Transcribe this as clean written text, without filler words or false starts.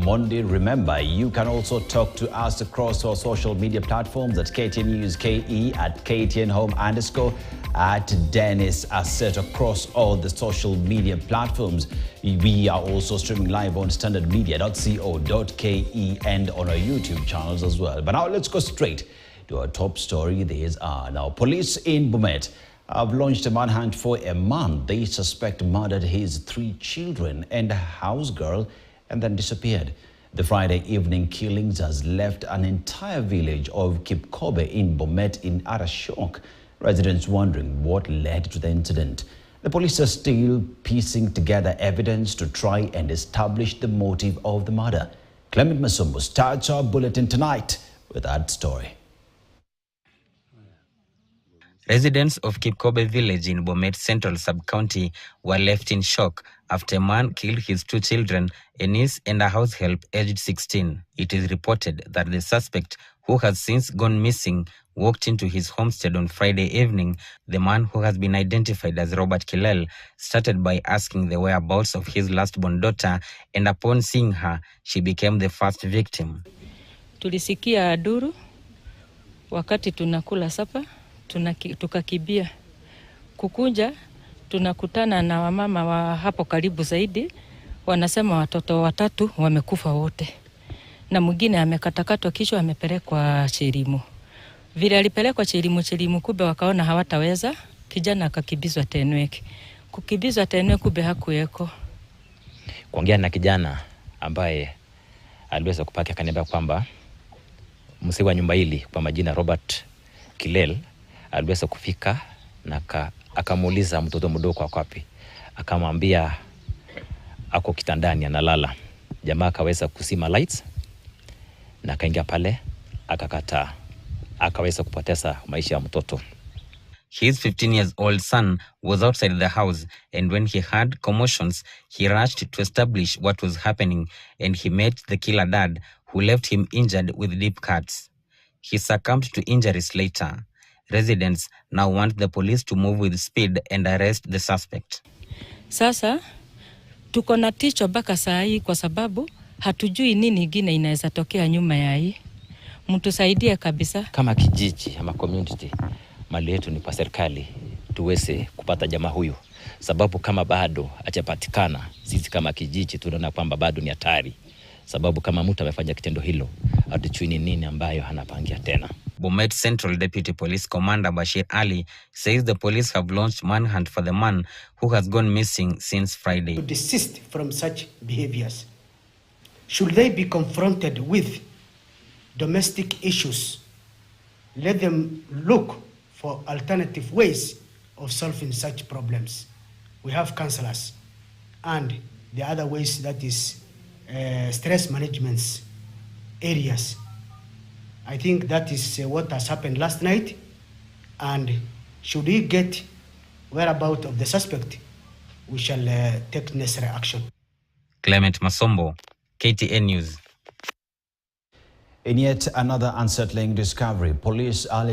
Monday. Remember, you can also talk to us across our social media platforms at KTN News KE, at KTN Home _ at Dennis Asset across all the social media platforms. We are also streaming live on standardmedia.co.ke and on our YouTube channels as well. But now let's go straight to our top story. These are now police in Bomet have launched a manhunt for a man they suspect murdered his 3 children and a house girl and then disappeared. The Friday evening killings has left an entire village of Kipkobe in Bomet in utter shock. Residents wondering what led to the incident. The police are still piecing together evidence to try and establish the motive of the murder. Clement Masumbo starts our bulletin tonight with that story. Residents of Kipkobe village in Bomet Central Sub-County were left in shock after a man killed his 2 children, a niece and a house help aged 16. It is reported that the suspect, who has since gone missing, walked into his homestead on Friday evening. The man, who has been identified as Robert Kilel, started by asking the whereabouts of his last-born daughter, and upon seeing her, she became the first victim. Tulisikia duru wakati tunakula sapa. Tukakibia kukunja, tunakutana na wamama wa hapo karibu zaidi, wanasema watoto 3 wamekufa wote na mwingine amekatakatwa kichwa, amepelekwa Chirimu. Vile alipelekwa Chirimu kube wakaona hawataweza, kijana akakibizwa Tenwek. Kukibizwa Tenwek kube hakuweko. Kuongea na kijana ambaye aliweza kupaki, akaniambia kwamba mzee wa nyumba hili kwa majina Robert Kilel aliweza kufika na akamuuliza mtoto mdogo ako wapi. Akamwambia ako kitandani analala. Jamaa akaweza kusima lights na akaingia pale, akakataa, akaweza kupoteza maisha ya mtoto. His 15-year-old son was outside the house, and when he heard commotions, he rushed to establish what was happening, and he met the killer dad, who left him injured with deep cuts. He succumbed to injuries later. Residents now want the police to move with speed and arrest the suspect. Sasa tuko na ticho mpaka saa hii kwa sababu hatujui nini ingine inaweza tokea nyuma ya hii. Mtusaidie kabisa. Kama kijiji ama community, mali yetu ni kwa serikali tuweze kupata jamaa huyu, sababu kama bado hajapatikana, sisi kama kijiji tunaona kwamba bado ni hatari, sababu kama mtu amefanya kitendo hilo hatujui ni nini ambayo anapangia tena. Bomet Central Deputy Police Commander Bashir Ali says the police have launched manhunt for the man who has gone missing since Friday. To desist from such behaviors, should they be confronted with domestic issues, let them look for alternative ways of solving such problems. We have counselors and the other ways, that is stress management areas. I think that is what has happened last night, and should we get whereabouts of the suspect, we shall take necessary action. Clement Masombo, KTN News. In yet another unsettling discovery, police are